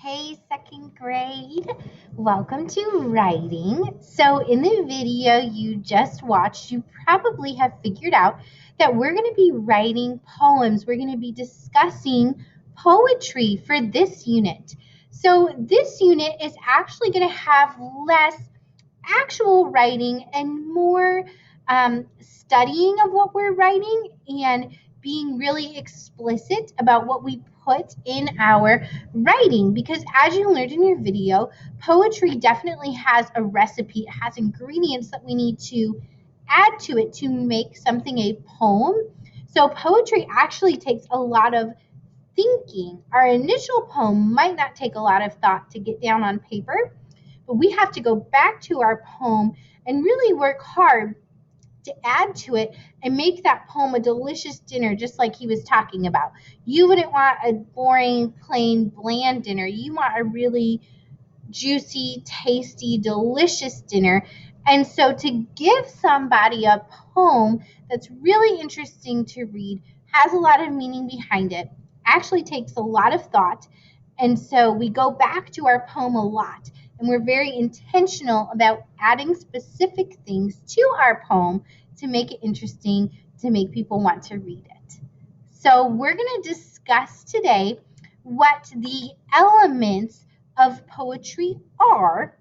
Hey, second grade. Welcome to writing. So, in the video you just watched, you probably have figured out that we're going to be writing poems. We're going to be discussing poetry for this unit. So, this unit is actually going to have less actual writing and more studying of what we're writing and being really explicit about what we put in our writing, because as you learned in your video, poetry definitely has a recipe. It has ingredients that we need to add to it to make something a poem. So poetry actually takes a lot of thinking. Our initial poem might not take a lot of thought to get down on paper, but we have to go back to our poem and really work hard to add to it and make that poem a delicious dinner, just like he was talking about. You wouldn't want a boring, plain, bland dinner. You want a really juicy, tasty, delicious dinner. And so to give somebody a poem that's really interesting to read, has a lot of meaning behind it, actually takes a lot of thought. And so we go back to our poem a lot. And we're very intentional about adding specific things to our poem to make it interesting, to make people want to read it. So we're going to discuss today what the elements of poetry are,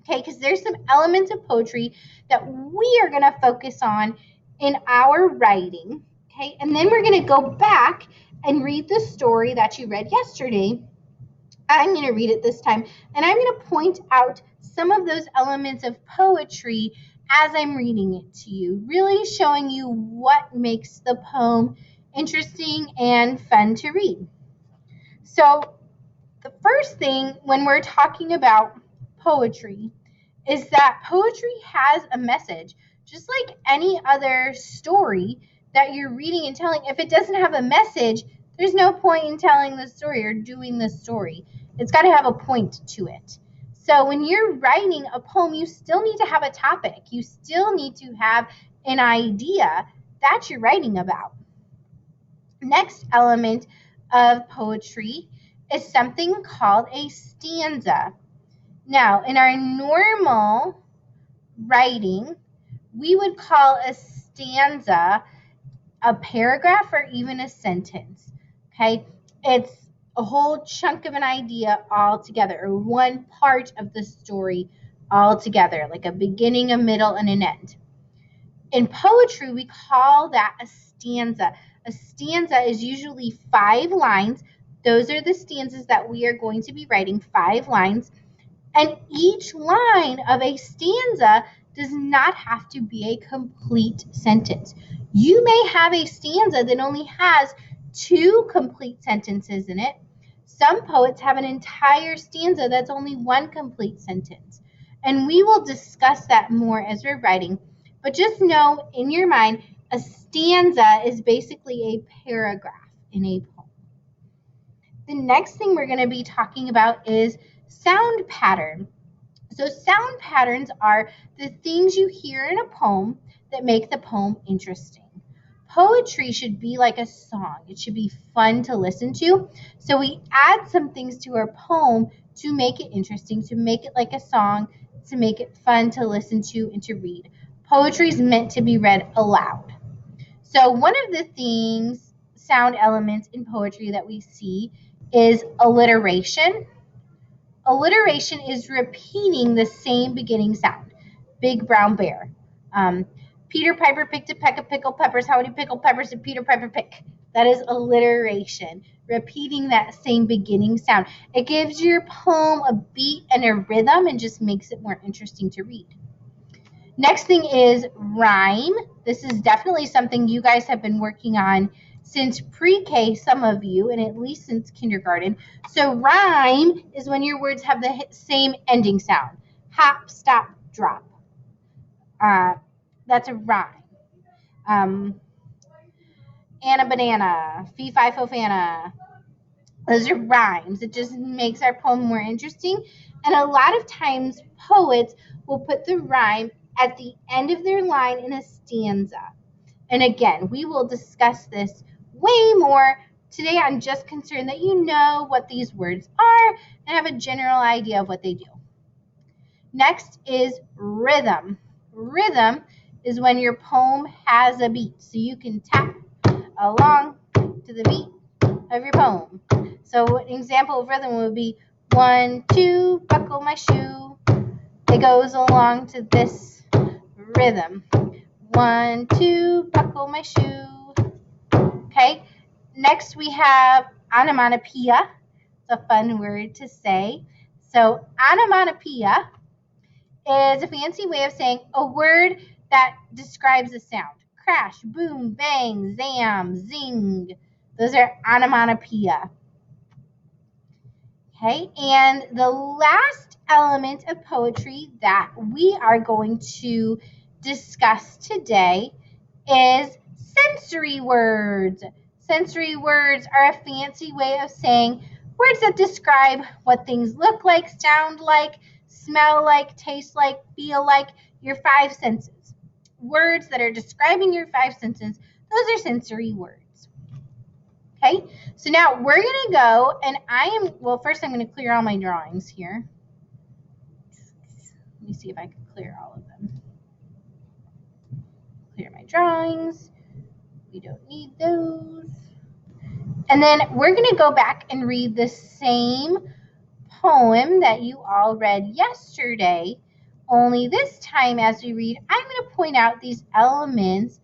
okay, because there's some elements of poetry that we are going to focus on in our writing, okay, and then we're going to go back and read the story that you read yesterday. I'm going to read it this time, and I'm going to point out some of those elements of poetry as I'm reading it to you, really showing you what makes the poem interesting and fun to read. So the first thing when we're talking about poetry is that poetry has a message. Just like any other story that you're reading and telling, if it doesn't have a message, there's no point in telling the story or doing the story. It's got to have a point to it. So when you're writing a poem, you still need to have a topic. You still need to have an idea that you're writing about. Next element of poetry is something called a stanza. Now, in our normal writing, we would call a stanza a paragraph or even a sentence. Okay, it's a whole chunk of an idea all together, or one part of the story all together, like a beginning, a middle, and an end. In poetry, we call that a stanza. A stanza is usually 5 lines. Those are the stanzas that we are going to be writing, 5 lines. And each line of a stanza does not have to be a complete sentence. You may have a stanza that only has 2 complete sentences in it. Some poets have an entire stanza that's only 1 complete sentence. And we will discuss that more as we're writing. But just know in your mind, a stanza is basically a paragraph in a poem. The next thing we're going to be talking about is sound pattern. So sound patterns are the things you hear in a poem that make the poem interesting. Poetry should be like a song. It should be fun to listen to. So we add some things to our poem to make it interesting, to make it like a song, to make it fun to listen to and to read. Poetry is meant to be read aloud. So one of the things, sound elements in poetry that we see is alliteration. Alliteration is repeating the same beginning sound. Big brown bear. Peter Piper picked a peck of pickled peppers. How many pickled peppers did Peter Piper pick? That is alliteration. Repeating that same beginning sound. It gives your poem a beat and a rhythm and just makes it more interesting to read. Next thing is rhyme. This is definitely something you guys have been working on since pre-K, some of you, and at least since kindergarten. So rhyme is when your words have the same ending sound. Hop, stop, drop. That's a rhyme. Anna banana, fee fi fo fana. Those are rhymes. It just makes our poem more interesting. And a lot of times poets will put the rhyme at the end of their line in a stanza. And again, we will discuss this way more Today, I'm just concerned that you know what these words are and have a general idea of what they do. Next is rhythm. Rhythm is when your poem has a beat, so you can tap along to the beat of your poem. So an example of rhythm would be 1, 2, buckle my shoe. It goes along to this rhythm. 1, 2, buckle my shoe. Okay. Next we have onomatopoeia. It's a fun word to say. So onomatopoeia is a fancy way of saying a word that describes a sound. Crash, boom, bang, zam, zing. Those are onomatopoeia. Okay, and the last element of poetry that we are going to discuss today is sensory words. Sensory words are a fancy way of saying words that describe what things look like, sound like, smell like, taste like, feel like, your five senses. Words that are describing your five senses, those are sensory words. Okay, so now we're going to go, and first I'm going to clear all my drawings here. Let me see if I can clear all of them. Clear my drawings. We don't need those. And then we're going to go back and read the same poem that you all read yesterday, only this time as we read, I'm going to point out these elements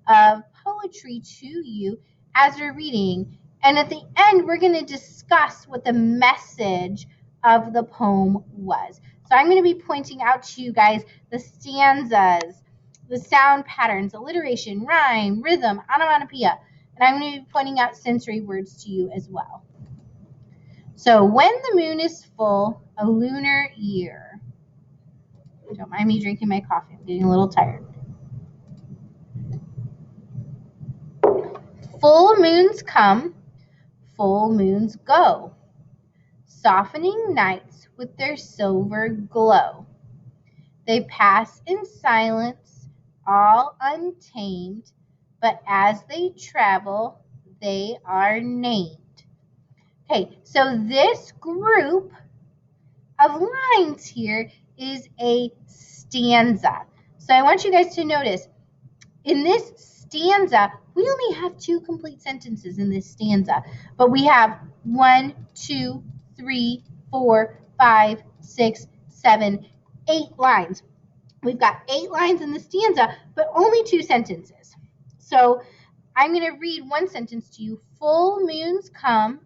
of poetry to you as we're reading. And at the end, we're going to discuss what the message of the poem was. So I'm going to be pointing out to you guys the stanzas, the sound patterns, alliteration, rhyme, rhythm, onomatopoeia, and I'm going to be pointing out sensory words to you as well. So when the moon is full, a lunar year. Don't mind me drinking my coffee. I'm getting a little tired. Full moons come, full moons go, softening nights with their silver glow. They pass in silence, all untamed, but as they travel, they are named. Okay, so this group of lines here is a stanza. So I want you guys to notice, in this stanza, we only have 2 complete sentences in this stanza, but we have 1, 2, 3, 4, 5, 6, 7, 8 lines. We've got 8 lines in the stanza, but only 2 sentences. So I'm going to read one sentence to you. Full moons come,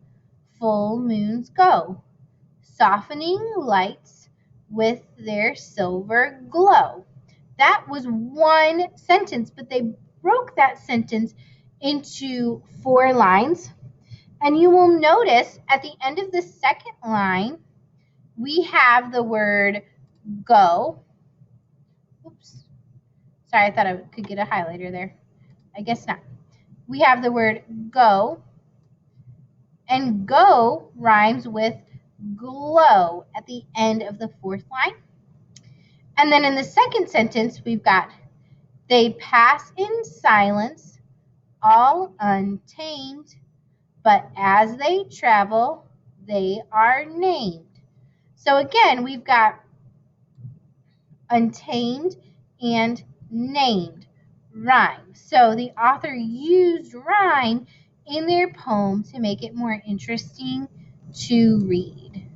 full moons go, softening lights with their silver glow. That was one sentence, but they broke that sentence into 4 lines. And you will notice at the end of the second line, we have the word go. Oops. Sorry, I thought I could get a highlighter there. I guess not. We have the word go. And go rhymes with glow at the end of the 4th line. And then in the second sentence, we've got they pass in silence, all untamed, but as they travel, they are named. So again, we've got untamed and named rhyme. So the author used rhyme in their poem to make it more interesting to read.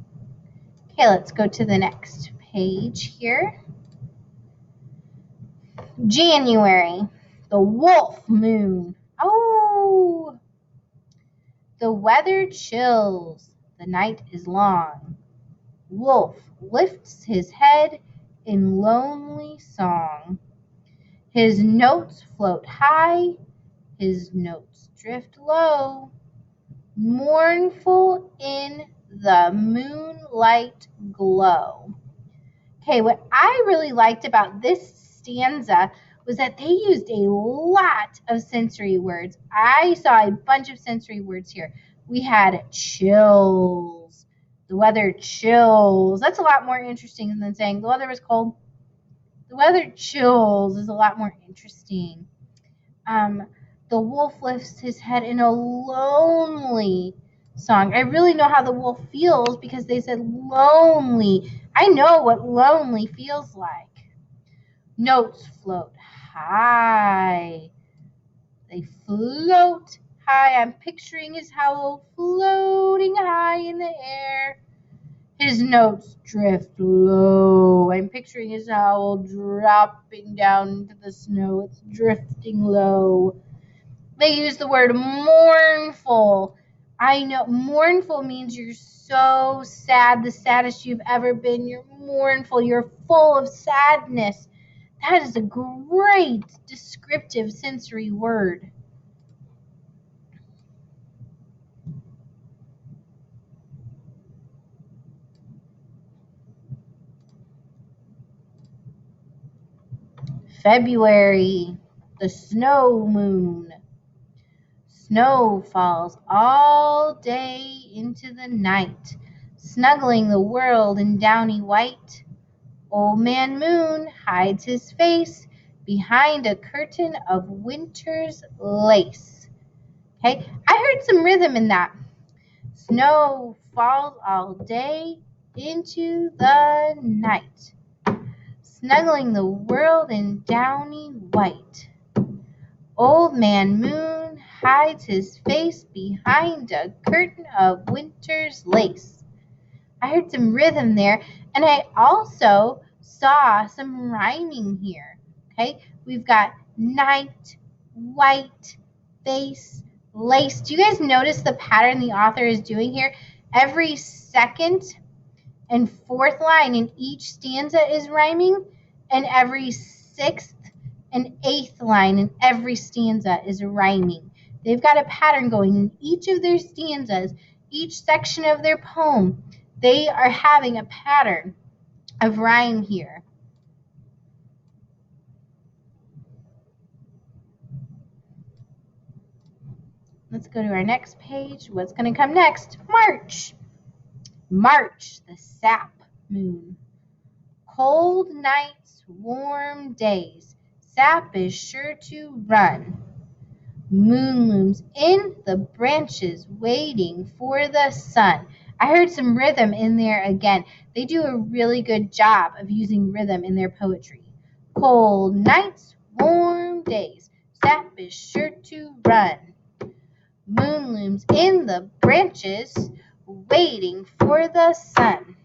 Okay, let's go to the next page here. January, the wolf moon. Oh, the weather chills, the night is long. Wolf lifts his head in lonely song. His notes float high, his notes drift low, mournful in the moonlight glow. Okay, what I really liked about this stanza was that they used a lot of sensory words. I saw a bunch of sensory words here. We had chills. The weather chills. That's a lot more interesting than saying the weather was cold. The weather chills is a lot more interesting. The The wolf lifts his head in a lonely song. I really know how the wolf feels because they said lonely. I know what lonely feels like. Notes float high. They float high. I'm picturing his howl floating high in the air. His notes drift low. I'm picturing his howl dropping down into the snow. It's drifting low. They use the word mournful. I know mournful means you're so sad, the saddest you've ever been. You're mournful. You're full of sadness. That is a great descriptive sensory word. February, the snow moon. Snow falls all day into the night, snuggling the world in downy white. Old Man Moon hides his face behind a curtain of winter's lace. Okay, I heard some rhythm in that. Snow falls all day into the night, snuggling the world in downy white. Old Man Moon hides his face behind a curtain of winter's lace. I heard some rhythm there, and I also saw some rhyming here. Okay, we've got night, white, face, lace. Do you guys notice the pattern the author is doing here? Every second and fourth line in each stanza is rhyming, and every sixth and eighth line in every stanza is rhyming. They've got a pattern going in each of their stanzas, each section of their poem. They are having a pattern of rhyme here. Let's go to our next page. What's going to come next? March. March, the sap moon. Cold nights, warm days. Sap is sure to run. Moon looms in the branches waiting for the sun. I heard some rhythm in there again. They do a really good job of using rhythm in their poetry. Cold nights, warm days, sap is sure to run. Moon looms in the branches waiting for the sun.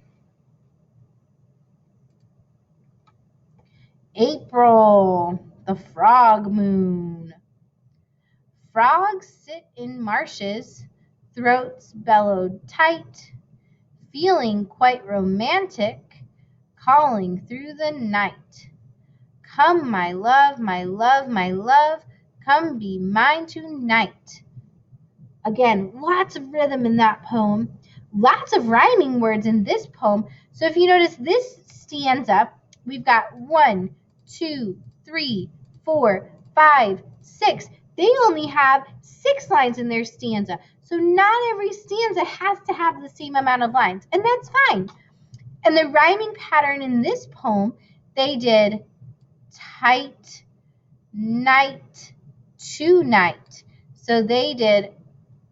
April, the frog moon. Frogs sit in marshes, throats bellowed tight, feeling quite romantic, calling through the night. Come, my love, my love, my love, come be mine tonight. Again, lots of rhythm in that poem, lots of rhyming words in this poem. So if you notice this stanza, we've got 1, 2, 3, 4, 5, 6. They only have 6 lines in their stanza. So not every stanza has to have the same amount of lines, and that's fine. And the rhyming pattern in this poem, they did tight, night, to night. So they did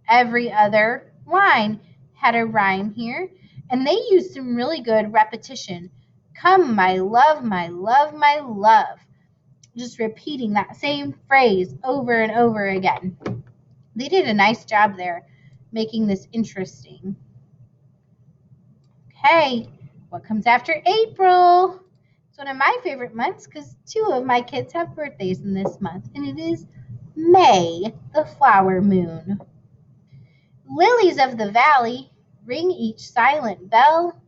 every other line had a rhyme here, and they used some really good repetition. Come, my love, my love, my love. Just repeating that same phrase over and over again. They did a nice job there making this interesting. Okay, what comes after April? It's one of my favorite months because 2 of my kids have birthdays in this month, and it is May, the flower moon. Lilies of the valley ring each silent bell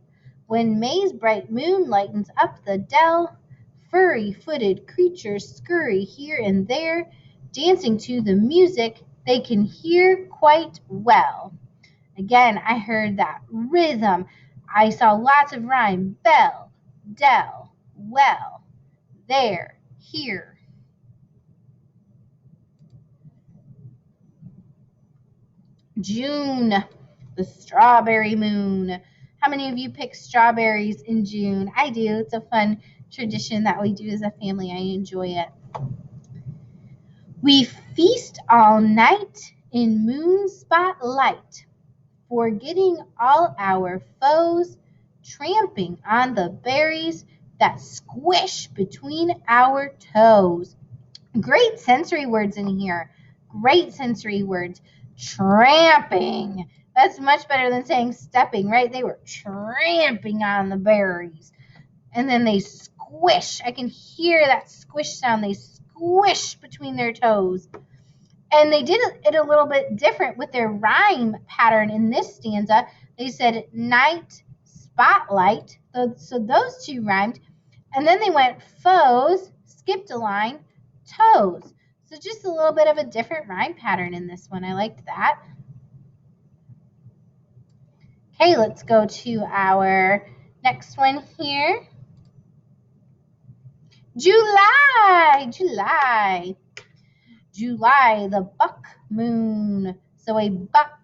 when May's bright moon lightens up the dell. Furry-footed creatures scurry here and there, dancing to the music they can hear quite well. Again, I heard that rhythm. I saw lots of rhyme. Bell, dell, well, there, here. June, the strawberry moon. How many of you pick strawberries in June? I do. It's a fun tradition that we do as a family. I enjoy it. We feast all night in moon spotlight, forgetting all our foes, tramping on the berries that squish between our toes. Great sensory words in here. Great sensory words. Tramping. That's much better than saying stepping, right? They were tramping on the berries. And then they squish. I can hear that squish sound. They squish between their toes. And they did it a little bit different with their rhyme pattern in this stanza. They said night, spotlight. So those two rhymed. And then they went foes, skipped a line, toes. So just a little bit of a different rhyme pattern in this one. I liked that. Okay, let's go to our next one here. July, July. July, the buck moon. So a buck,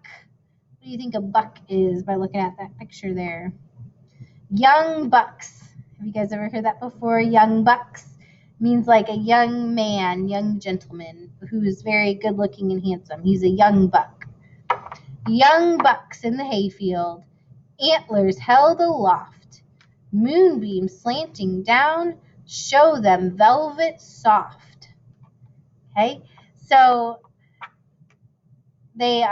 what do you think a buck is by looking at that picture there? Young bucks. Have you guys ever heard that before? Young bucks means like a young man, young gentleman who is very good looking and handsome. He's a young buck. Young bucks in the hayfield, antlers held aloft, moonbeams slanting down, show them velvet soft. Okay, so they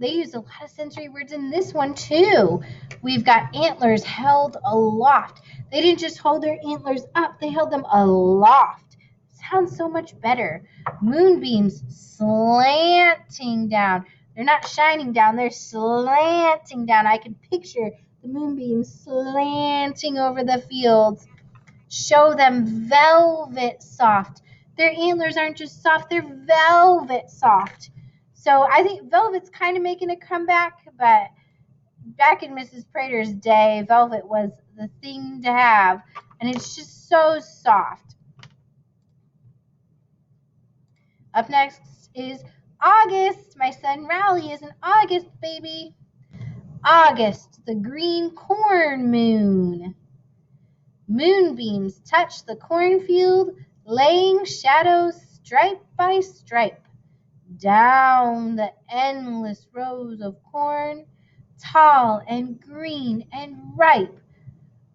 use a lot of sensory words in this one too. We've got antlers held aloft. They didn't just hold their antlers up, they held them aloft. Sounds so much better. Moonbeams slanting down. They're not shining down, they're slanting down. I can picture the moonbeams slanting over the fields. Show them velvet soft. Their antlers aren't just soft, they're velvet soft. So I think velvet's kind of making a comeback, but back in Mrs. Prater's day, velvet was the thing to have, and it's just so soft. Up next is August. My son Rowley is an August baby. August, the green corn moon. Moonbeams touch the cornfield, laying shadows stripe by stripe down the endless rows of corn, tall and green and ripe.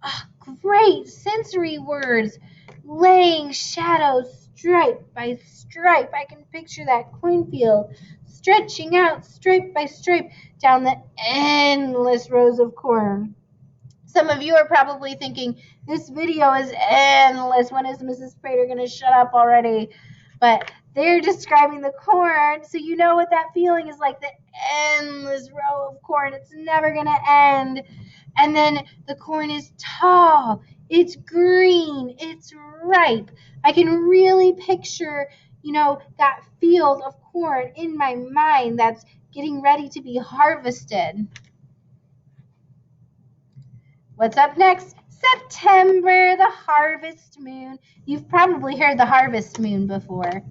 Oh, great sensory words. Laying shadows stripe by stripe. I can picture that cornfield stretching out stripe by stripe down the endless rows of corn. Some of you are probably thinking, this video is endless. When is Mrs. Prater going to shut up already? But they're describing the corn, so you know what that feeling is like, the endless row of corn. It's never going to end. And then the corn is tall, it's green, it's ripe. I can really picture, that field of corn in my mind that's getting ready to be harvested. What's up next? September, the harvest moon. You've probably heard the harvest moon before.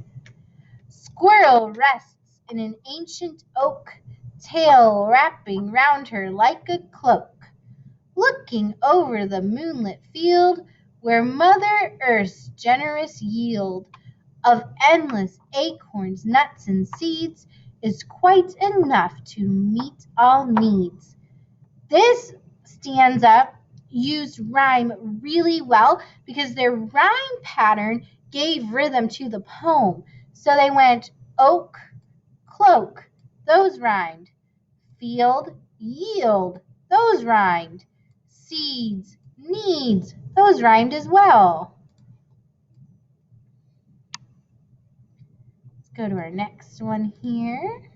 Squirrel rests in an ancient oak, tail wrapping round her like a cloak, looking over the moonlit field where Mother Earth's generous yield of endless acorns, nuts, and seeds is quite enough to meet all needs. This stanza used rhyme really well because their rhyme pattern gave rhythm to the poem. So they went oak, cloak, those rhymed. Field, yield, those rhymed. Seeds, needs, those rhymed as well. Let's go to our next one here.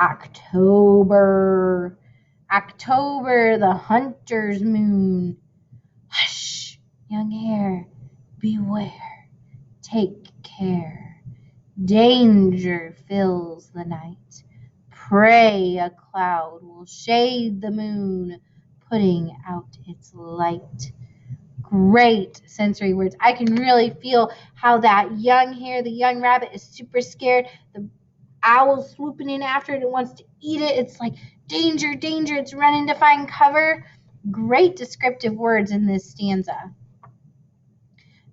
October. October, the hunter's moon. Hush, young hare, beware, take care. Danger fills the night. Pray a cloud will shade the moon, putting out its light. Great sensory words. I can really feel how that young hare, the young rabbit, is super scared. The owl swooping in after it and wants to eat it. It's like, danger, danger, it's running to find cover. Great descriptive words in this stanza.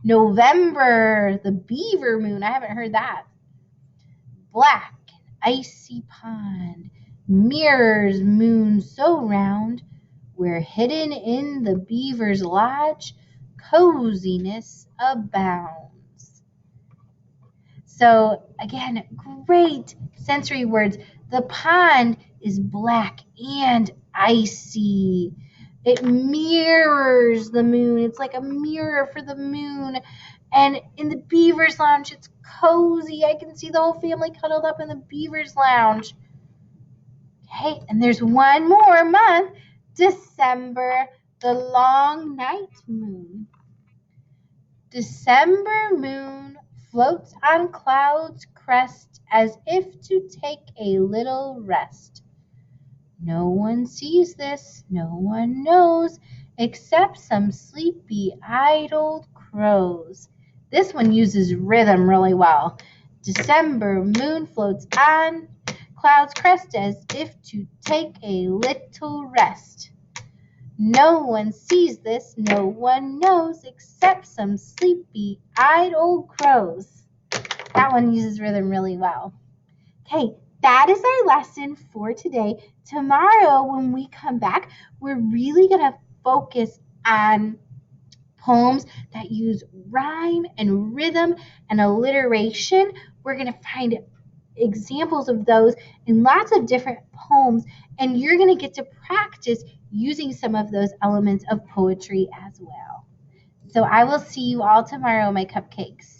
November, the beaver moon. I haven't heard that. Black and icy pond, mirrors moon so round, we're hidden in the beaver's lodge, coziness abounds. So again, great sensory words. The pond is black and icy. It mirrors the moon. It's like a mirror for the moon. And in the beaver's lounge, it's cozy. I can see the whole family cuddled up in the beaver's lounge. Okay, and there's one more month, December, the long night moon. December moon floats on cloud's crest as if to take a little rest. No one sees this, no one knows, except some sleepy-eyed old crows. This one uses rhythm really well. December moon floats on cloud's crest as if to take a little rest. No one sees this, no one knows, except some sleepy-eyed old crows. That one uses rhythm really well. Okay, that is our lesson for today. Tomorrow, when we come back, we're really going to focus on poems that use rhyme and rhythm and alliteration. We're going to find examples of those in lots of different poems, and you're going to get to practice using some of those elements of poetry as well. So I will see you all tomorrow, my cupcakes.